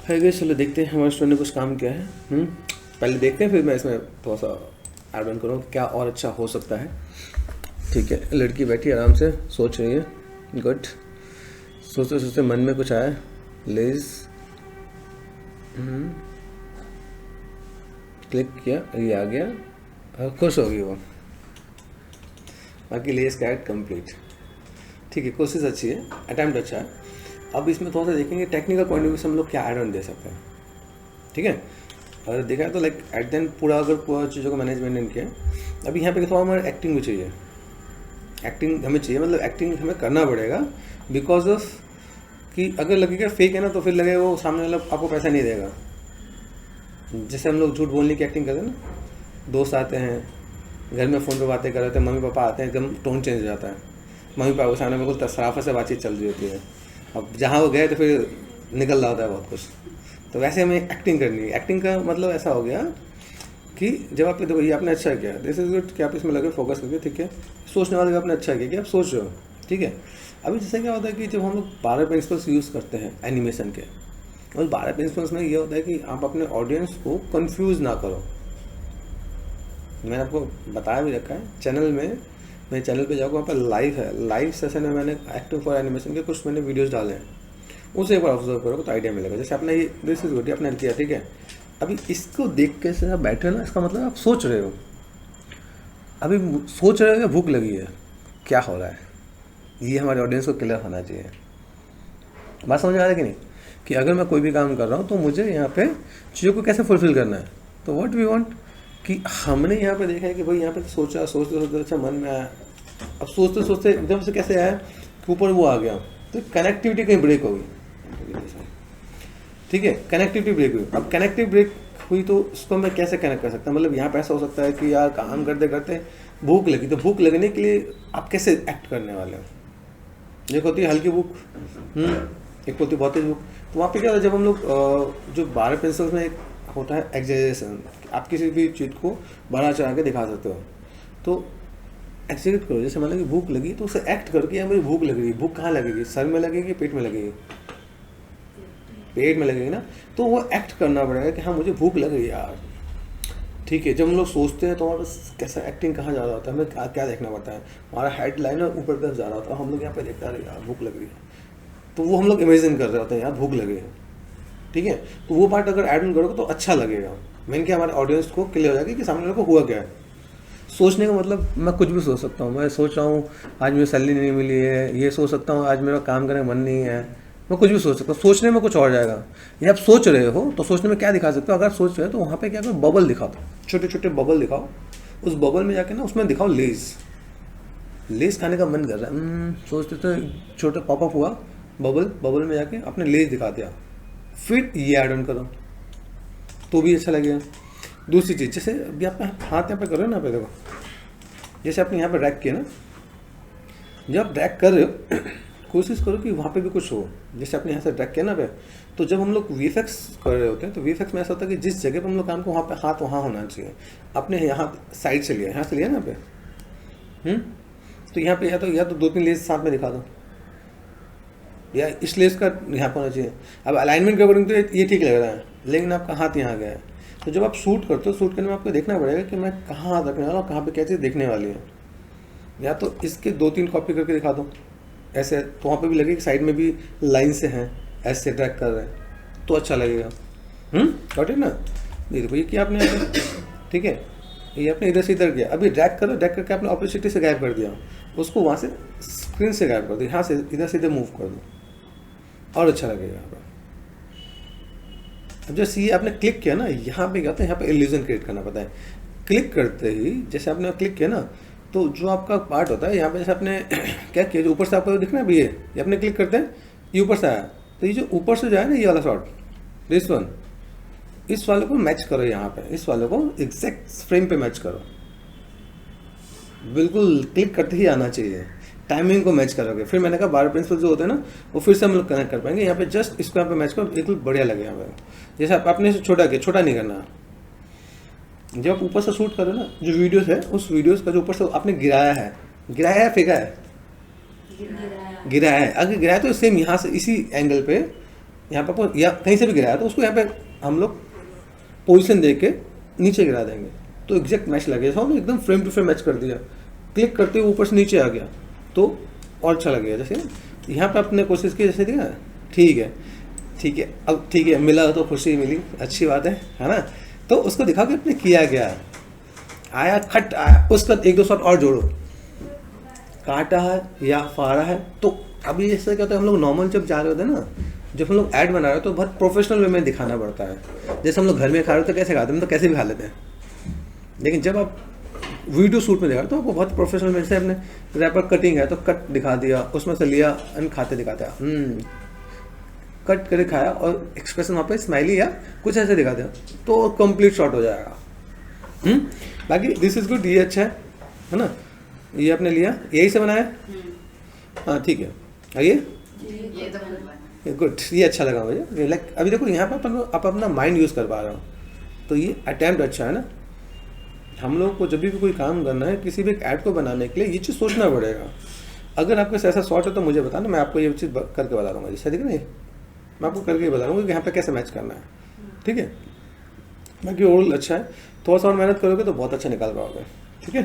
है गई, चलो देखते हैं हमारे स्टूडेंट ने कुछ काम किया है। पहले देखते हैं, फिर मैं इसमें थोड़ा सा ऐड ऑन करूँ क्या और अच्छा हो सकता है। ठीक है, लड़की बैठी आराम से सोच रही है। गुड। सोचते सोचते मन में कुछ आया, लेज क्लिक किया, ये आ गया और खुश हो गई वो। बाकी लेज का ऐड कंप्लीट। ठीक है, कोशिश अच्छी है, अटैम्प्ट अच्छा है। अब इसमें थोड़ा सा देखेंगे टेक्निकल पॉइंट ऑफ व्यू से हम लोग क्या ऐड ऑन दे सकते हैं। ठीक है, अगर देखा है तो लाइक एट देन पूरा अगर पूरा चीज़ों का मैनेजमेंट किया। अभी यहाँ पे थोड़ा हमारे एक्टिंग भी चाहिए, एक्टिंग हमें चाहिए, मतलब एक्टिंग हमें करना पड़ेगा बिकॉज ऑफ कि अगर लगेगा फेक है ना तो फिर लगेगा वो सामने वाला आपको पैसा नहीं देगा। जैसे हम लोग झूठ बोलने की एक्टिंग करते हैं ना, दोस्त आते हैं घर में फ़ोन पे बातें कर रहे थे, मम्मी पापा आते हैं, एकदम टोन चेंज हो जाता है, मम्मी पापा के सामने बिल्कुल सराफत से बातचीत चल रही होती है। अब जहाँ वो गए तो फिर निकल रहा होता है बहुत कुछ। तो वैसे हमें एक्टिंग करनी है। एक्टिंग का मतलब ऐसा हो गया कि जब आप देखो ये आपने अच्छा किया, दिस इज गुड कि आप इसमें लगे फोकस करके। ठीक है, सोचने वाले का आपने अच्छा किया कि आप सोच रहे हो। ठीक है, अभी जैसे क्या होता है कि जब हम लोग 12 प्रिंसिपल्स यूज़ करते हैं एनिमेशन के, और 12 प्रिंसिपल्स में ये होता है कि आप अपने ऑडियंस को कंफ्यूज ना करो। मैंने आपको बताया भी रखा है चैनल में, मेरे चैनल पे जाओगे, वहाँ पर लाइव है, लाइव सेशन में मैंने एक्टिंग फॉर एनिमेशन के कुछ मैंने वीडियोस डाले हैं, उसे एक बार ऑब्जर्व करो तो आइडिया मिलेगा। जैसे आपने ये दिस इज गुड आपने किया, ठीक है, अभी इसको देख के से आप बैठे ना, इसका मतलब आप सोच रहे हो, अभी सोच रहे हो कि भूख लगी है, क्या हो रहा है, ये हमारे ऑडियंस को क्लियर होना चाहिए। बात समझ आ रहा है कि नहीं, कि अगर मैं कोई भी काम कर रहा हूँ तो मुझे यहाँ पे चीज़ों को कैसे फुलफिल करना है। तो व्हाट वी वांट कि हमने यहाँ पे देखा है कि भाई यहाँ पे सोचते सोचते अच्छा मन में आया, अब सोचते सोचते एकदम से कैसे आया कि ऊपर वो आ गया, तो कनेक्टिविटी कहीं ब्रेक होगी। ठीक है, कनेक्टिविटी ब्रेक हुई। अब कनेक्टिविटी ब्रेक हुई तो उसको मैं कैसे कनेक्ट कर सकता हूँ, मतलब यहाँ पे ऐसा हो सकता है कि यार काम करते करते भूख लगी, तो भूख लगने के लिए आप कैसे एक्ट करने वाले हो। एक होती है हल्की भूख, एक होती है बहुत तेज भूख। तो वहाँ पे क्या होता है, जब हम लोग जो 12 पेंसिल्स में एक होता है एग्जेजरेशन, आप किसी भी चीज़ को बढ़ा चढ़ा के दिखा सकते हो। तो एक्सक्यूट करो, जैसे मान लो कि भूख लगी तो उसे एक्ट करके यार मुझे भूख लग रही है। भूख कहाँ लगेगी, सर में लगेगी, पेट में लगेगी, पेट में लगेगी ना, तो वो एक्ट करना पड़ेगा कि हाँ मुझे भूख लग रही है यार। ठीक है, जब हम लोग सोचते हैं तो हमारा कैसा एक्टिंग कहाँ जा रहा होता है, हमें क्या क्या देखना पड़ता है, हमारा हेडलाइन ऊपर तरफ जा रहा होता है, हम लोग यहाँ पे देखते हैं यार भूख लग रही है, तो वो हम लोग इमेजिन कर रहे होते हैं यार भूख लगी है। ठीक है, तो वो पार्ट अगर ऐड ऑन करोगे तो अच्छा लगेगा। मेन क्या हमारे ऑडियंस को क्लियर हो जाएगी कि सामने वाले को हुआ क्या है। सोचने का मतलब मैं कुछ भी सोच सकता हूँ, मैं सोच रहा हूँ आज मुझे सैलरी नहीं मिली है, ये सोच सकता हूँ आज मेरा काम करने का मन नहीं है, मैं कुछ भी सोच सकता हूँ। सोचने में कुछ और जाएगा। ये आप सोच रहे हो तो सोचने में क्या दिखा सकते हो, अगर सोच रहे हो तो वहाँ पे क्या करो, बबल दिखाओ, छोटे छोटे बबल दिखाओ, उस बबल में जाके ना उसमें दिखाओ लेस, लेस खाने का मन कर रहा है, सोचते तो छोटा पॉपअप हुआ बबल, बबल में जाके आपने लेस दिखा दिया, फिर ये ऐड ऑन करो तो भी अच्छा लगेगा। दूसरी चीज़, जैसे अभी आप हाथ यहाँ पे करो ना, पे देखो, जैसे आपने यहाँ पे ड्रैग किया ना, जब आप ड्रैग कर रहे हो कोशिश करो कि वहाँ पे भी कुछ हो। जैसे आपने यहाँ से ड्रैग किया ना पे, तो जब हम लोग वीएफएक्स कर रहे होते हैं तो वीएफएक्स में ऐसा होता है कि जिस जगह पर हम लोग काम को वहाँ पे हाथ वहाँ होना चाहिए। आपने यहाँ साइड से लिया, यहाँ से लिया ना पे, तो यहाँ पे या तो 2-3 लेस साथ में दिखा दो, या इस लेस का यहाँ पर होना चाहिए। अब अलाइनमेंट के अकॉर्डिंग तो ये ठीक लग रहा है, लेकिन आपका हाथ यहाँ गया है, तो जब आप शूट करते हो, शूट करने में आपको देखना पड़ेगा कि मैं कहाँ हाथ रखने वाला हूँ, कहाँ पे क्या चीज़ देखने वाली है। या तो इसके 2-3 कॉपी करके दिखा दो ऐसे, तो वहाँ पे भी लगे कि साइड में भी लाइन से हैं, ऐसे ड्रैग कर रहे हैं तो अच्छा लगेगा। गॉट इट ना। ये देखो ये किया आपने, ठीक है, ये आपने इधर से इधर किया। अभी ड्रैग करो, ड्रैग करके आपने ऑपोजिट से गायब कर दिया, उसको वहाँ से स्क्रीन से गायब कर दो, यहाँ से इधर से इधर मूव कर दो और अच्छा लगेगा। अब जैसे ये आपने क्लिक किया ना, यहाँ पे क्या होता है, यहाँ पे इल्यूजन क्रिएट करना पड़ता है। क्लिक करते ही जैसे आपने क्लिक किया ना, तो जो आपका पार्ट होता है यहाँ पे, जैसे आपने क्या किया, जो ऊपर से आपको दिख रहा है अभी ये आपने क्लिक करते हैं, ये ऊपर से आया, तो ये जो ऊपर से जाए ना, ये वाला शॉट, दिस वन, इस वाले को मैच करो, यहाँ पे इस वाले को एग्जैक्ट फ्रेम पे मैच करो, बिल्कुल क्लिक करते ही आना चाहिए, टाइमिंग को मैच करोगे। फिर मैंने कहा 12 प्रिंसिपल जो होते हैं ना, वो फिर से हम लोग कनेक्ट कर पाएंगे। यहाँ पे जस्ट इसको यहाँ पे मैच करो, बिल्कुल बढ़िया लगे। यहाँ पे जैसे आपने छोटा किया, छोटा नहीं करना। जब आप ऊपर से शूट करो ना, जो वीडियोस है, उस वीडियोस का जो ऊपर से आपने गिराया है, फेंका है, गिराया है, अगर गिराया तो सेम यहाँ से इसी एंगल पे यहाँ पे आपको या कहीं से भी गिराया तो उसको यहाँ पे हम लोग पोजीशन दे के नीचे गिरा देंगे तो एग्जैक्ट मैच लगेगा। जैसे हमने एकदम फ्रेम टू फ्रेम मैच कर दिया, क्लिक करते हुए ऊपर से नीचे आ गया तो और अच्छा लगेगा। जैसे यहाँ पे आपने कोशिश की, जैसे दिखा, ठीक है अब ठीक है, मिला तो खुशी मिली, अच्छी बात है ना। तो उसको दिखाओ कि आपने किया गया, आया खट आया, उसका एक दो शॉट और जोड़ो, काटा है या फाड़ा है। तो अभी जैसे क्या होता है, हम लोग नॉर्मल जब जा रहे होते हैं ना, जब हम लोग ऐड बना रहे हो तो बहुत प्रोफेशनल वे में दिखाना पड़ता है। जैसे हम लोग घर में खा रहे हो तो कैसे खाते हैं, तो कैसे भी खा लेते हैं, लेकिन जब आप वीडियो शूट में दिखा रहे हो तो आपको बहुत प्रोफेशनल में, जैसे आपने रैपर कटिंग है तो कट दिखा दिया, उसमें से लिया एंड खाते दिखाते कट करके खाया और एक्सप्रेशन वहाँ पे स्माइली या कुछ ऐसे दिखा दिया तो कंप्लीट शॉट हो जाएगा। बाकी दिस इज गुड, ये अच्छा है ना। ये आपने लिया, यही से बनाया, हाँ ठीक है। आइए, गुड, ये अच्छा लगा मुझे। लाइक अभी देखो यहाँ पर आप अपना माइंड यूज़ कर पा रहे हो, तो ये अटैम्प्ट अच्छा है ना। हम लोग को जब भी कोई काम करना है, किसी भी एक ऐड को बनाने के लिए ये चीज़ सोचना पड़ेगा। अगर आपके ऐसा शॉट है तो मुझे बताना, मैं आपको ये चीज़ करके बता दूँगा। जैसे देख रहे हैं, मैं आपको करके बता दूँगा कि यहाँ पे कैसे मैच करना है, ठीक है। बाकी ओवरऑल अच्छा है, थोड़ा सा और मेहनत करोगे तो बहुत अच्छा निकाल पाओगे, ठीक है।